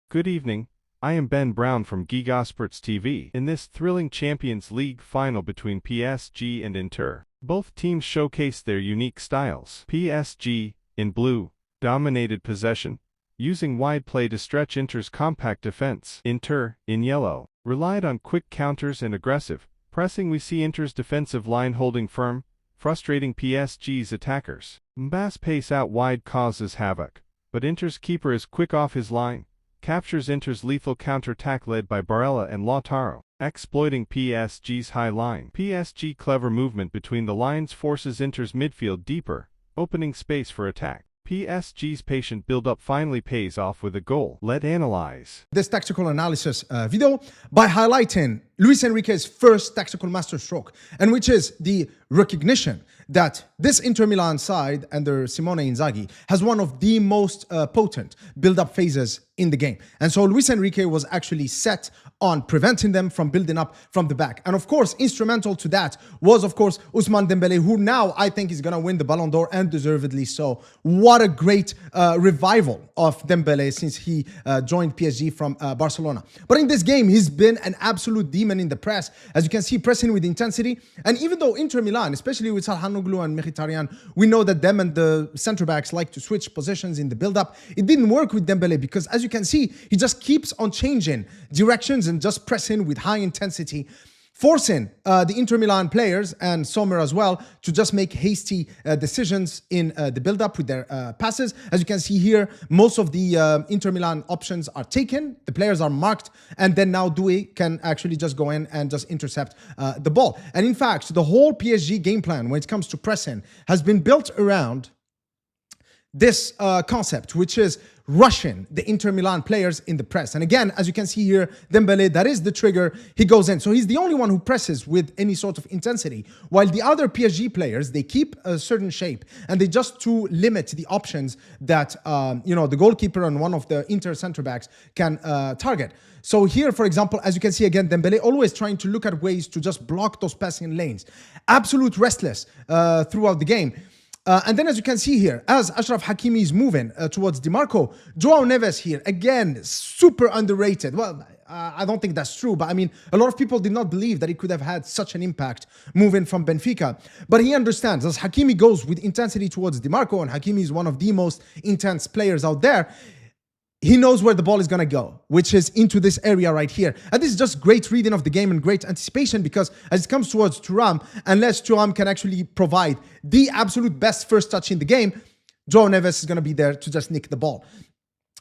Good evening, I am Ben Brown from Gigasports TV. In this thrilling Champions League final between PSG and Inter, both teams showcased their unique styles. PSG, in blue, dominated possession, using wide play to stretch Inter's compact defense. Inter, in yellow, relied on quick counters and aggressive pressing. We see Inter's defensive line holding firm, frustrating PSG's attackers. Mbappe's pace out wide causes havoc, but Inter's keeper is quick off his line, captures Inter's lethal counter-attack led by Barella and Lautaro, exploiting PSG's high line. PSG clever movement between the lines forces Inter's midfield deeper, opening space for attack. PSG's patient build-up finally pays off with a goal. Let's analyze this tactical analysis video by highlighting Luis Enrique's first tactical masterstroke, and which is the recognition that this Inter Milan side under Simone Inzaghi has one of the most potent build-up phases in the game. And so Luis Enrique was actually set on preventing them from building up from the back. And of course, instrumental to that was, of course, Ousmane Dembélé, who now I think is going to win the Ballon d'Or, and deservedly so. What a great revival of Dembélé since he joined PSG from Barcelona. But in this game, he's been an absolute demon in the press. As you can see, pressing with intensity. And even though Inter Milan, especially with Çalhanoğlu and Mkhitaryan, we know that them and the center-backs like to switch positions in the build-up, it didn't work with Dembélé because, as you can see, he just keeps on changing directions and just pressing with high intensity, forcing the Inter Milan players and Sommer as well to just make hasty decisions in the build-up with their passes. As you can see here, most of the Inter Milan options are taken, the players are marked, and then now Doué can actually just go in and just intercept the ball. And in fact, the whole PSG game plan when it comes to pressing has been built around this concept, which is rushing the Inter Milan players in the press. And again, as you can see here, Dembélé, that is the trigger, he goes in. So he's the only one who presses with any sort of intensity, while the other PSG players, they keep a certain shape, and they just to limit the options that, the goalkeeper and one of the Inter center-backs can target. So here, for example, as you can see again, Dembélé always trying to look at ways to just block those passing lanes. Absolute restless throughout the game. And then as you can see here, as Achraf Hakimi is moving towards Di Marco, João Neves here, again, super underrated. Well, I don't think that's true, but I mean, a lot of people did not believe that he could have had such an impact moving from Benfica. But he understands, as Hakimi goes with intensity towards Di Marco, and Hakimi is one of the most intense players out there, he knows where the ball is going to go, which is into this area right here. And this is just great reading of the game and great anticipation, because as it comes towards Thuram, unless Thuram can actually provide the absolute best first touch in the game, João Neves is going to be there to just nick the ball.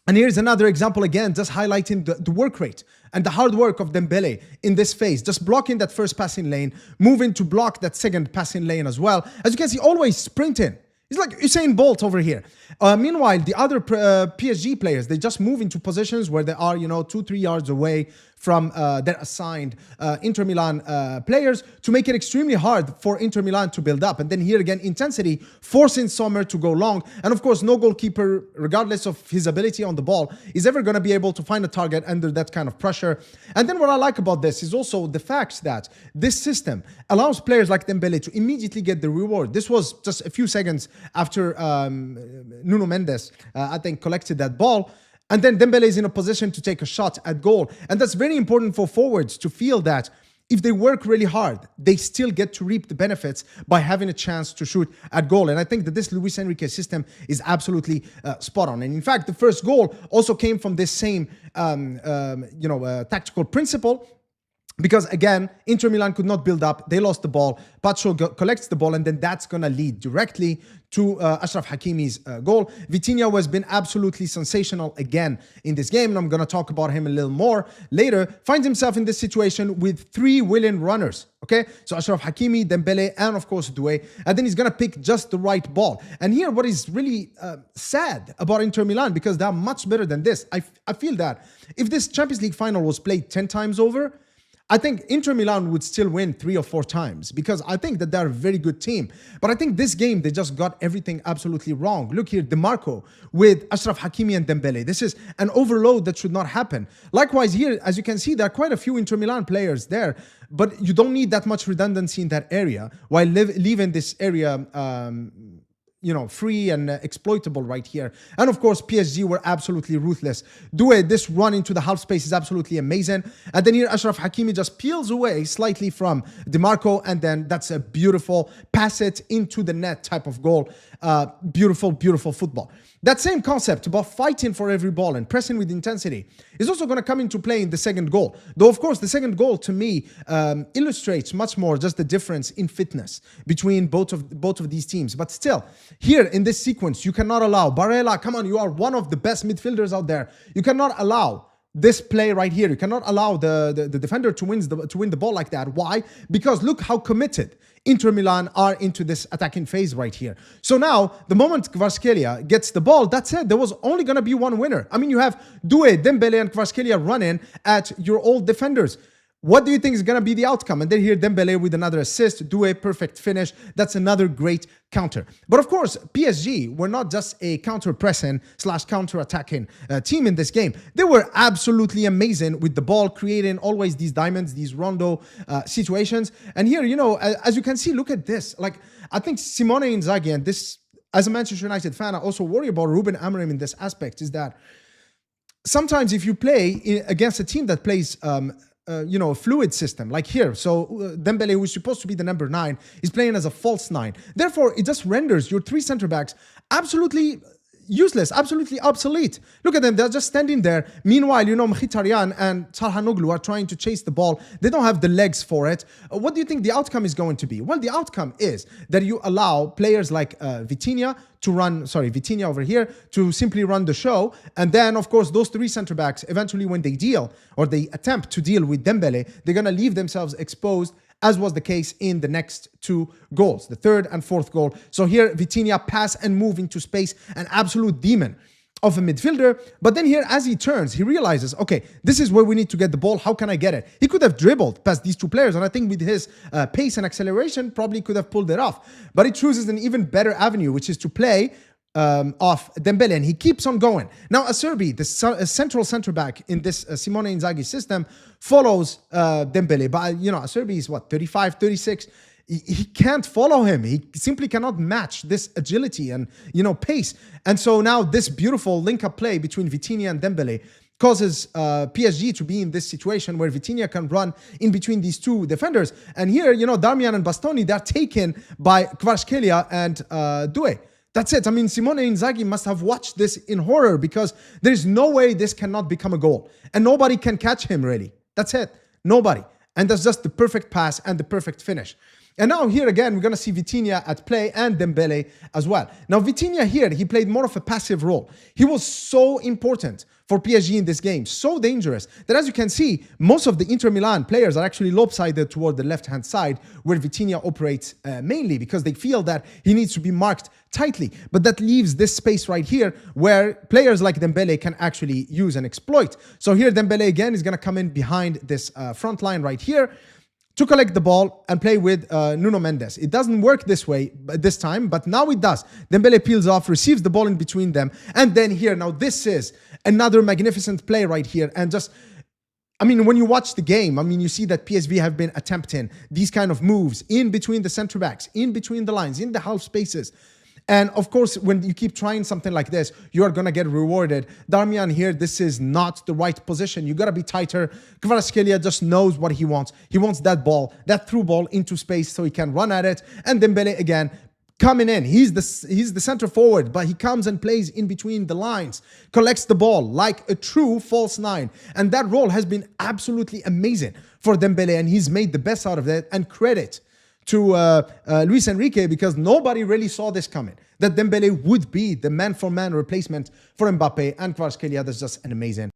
And here's another example again, just highlighting the work rate and the hard work of Dembélé in this phase, just blocking that first passing lane, moving to block that second passing lane as well. As you can see, always sprinting. It's like Usain Bolt over here. Meanwhile, the other PSG players, they just move into positions where they are, 2-3 yards away from their assigned Inter Milan players to make it extremely hard for Inter Milan to build up. And then here again, intensity, forcing Sommer to go long. And of course, no goalkeeper, regardless of his ability on the ball, is ever going to be able to find a target under that kind of pressure. And then what I like about this is also the fact that this system allows players like Dembélé to immediately get the reward. This was just a few seconds after Nuno Mendes, I think, collected that ball. And then Dembélé is in a position to take a shot at goal. And that's very important for forwards to feel that if they work really hard, they still get to reap the benefits by having a chance to shoot at goal. And I think that this Luis Enrique system is absolutely spot on. And in fact, the first goal also came from this same, tactical principle. Because again, Inter Milan could not build up. They lost the ball. Pacho collects the ball, and then that's going to lead directly to Achraf Hakimi's goal. Vitinha has been absolutely sensational again in this game, and I'm going to talk about him a little more later. Finds himself in this situation with 3 willing runners. Okay, so Achraf Hakimi, Dembélé, and of course Doué. And then he's going to pick just the right ball. And here, what is really sad about Inter Milan, because they're much better than this. I feel that if this Champions League final was played 10 times over, I think Inter Milan would still win 3 or 4 times, because I think that they're a very good team. But I think this game, they just got everything absolutely wrong. Look here, Di Marco with Achraf Hakimi and Dembélé. This is an overload that should not happen. Likewise here, as you can see, there are quite a few Inter Milan players there, but you don't need that much redundancy in that area while leaving this area free and exploitable right here. And of course, PSG were absolutely ruthless. Doué, this run into the half space is absolutely amazing. And then here, Ashraf Hakimi just peels away slightly from DeMarco, and then that's a beautiful pass it into the net type of goal. Beautiful, beautiful football. That same concept about fighting for every ball and pressing with intensity is also going to come into play in the second goal. Though, of course, the second goal to me illustrates much more just the difference in fitness between both of these teams. But still, here in this sequence, you cannot allow Barella. Come on, you are one of the best midfielders out there. You cannot allow this play right here. You cannot allow the defender to win the ball like that. Why? Because look how committed Inter Milan are into this attacking phase right here. So now, the moment Kvaratskhelia gets the ball, that's it. There was only going to be one winner. I mean, you have Doué, Dembélé, and Kvaratskhelia running at your old defenders. What do you think is going to be the outcome? And then here, Dembélé with another assist, Doué, perfect finish. That's another great counter. But of course, PSG were not just a counter-pressing / counter-attacking team in this game. They were absolutely amazing with the ball, creating always these diamonds, these rondo situations. And here, as you can see, look at this. Like, I think Simone Inzaghi, and this, as a Manchester United fan, I also worry about Ruben Amorim in this aspect, is that sometimes if you play against a team that plays a fluid system like here. So Dembélé, who is supposed to be the number 9, is playing as a false 9. Therefore, it just renders your 3 center backs absolutely useless, absolutely obsolete. Look at them, they're just standing there. Meanwhile, Mkhitaryan and Çalhanoğlu are trying to chase the ball. They don't have the legs for it. What do you think the outcome is going to be? Well, the outcome is that you allow players like Vitinha over here to simply run the show. And then, of course, those 3 center backs, eventually when they deal or they attempt to deal with Dembélé, they're going to leave themselves exposed, as was the case in the next 2 goals, the 3rd and 4th goal. So here, Vitinha pass and move into space, an absolute demon of a midfielder. But then here, as he turns, he realizes, okay, this is where we need to get the ball. How can I get it? He could have dribbled past these 2 players, and I think with his pace and acceleration, probably could have pulled it off. But he chooses an even better avenue, which is to play off Dembélé, and he keeps on going. Now, Acerbi, the central center back in this Simone Inzaghi system, follows Dembélé. But, Acerbi is what, 35, 36? He can't follow him. He simply cannot match this agility and, pace. And so now this beautiful link-up play between Vitinha and Dembélé causes PSG to be in this situation where Vitinha can run in between these 2 defenders. And here, Darmian and Bastoni, they're taken by Kvaratskhelia and Doué. That's it. I mean, Simone Inzaghi must have watched this in horror, because there's no way this cannot become a goal. And nobody can catch him, really. That's it. Nobody. And that's just the perfect pass and the perfect finish. And now here again, we're going to see Vitinha at play and Dembélé as well. Now, Vitinha here, he played more of a passive role. He was so important for PSG in this game, so dangerous, that as you can see, most of the Inter Milan players are actually lopsided toward the left-hand side, where Vitinha operates mainly, because they feel that he needs to be marked tightly. But that leaves this space right here where players like Dembélé can actually use and exploit. So here, Dembélé again is going to come in behind this front line right here to collect the ball and play with Nuno Mendes. It doesn't work this way this time, but now it does. Dembélé peels off, receives the ball in between them, and then here, now this is another magnificent play right here. And just, I mean, when you watch the game, I mean, you see that PSV have been attempting these kind of moves in between the center backs, in between the lines, in the half spaces. And of course, when you keep trying something like this, you are going to get rewarded. Darmian here, this is not the right position. You got to be tighter. Kvaratskhelia just knows what he wants. He wants that ball, that through ball into space so he can run at it. And Dembélé again, coming in. He's the center forward, but he comes and plays in between the lines, collects the ball like a true false 9. And that role has been absolutely amazing for Dembélé, and he's made the best out of it. And credit to Luis Enrique, because nobody really saw this coming, that Dembélé would be the man-for-man replacement for Mbappe, and Kvaratskhelia. That's just an amazing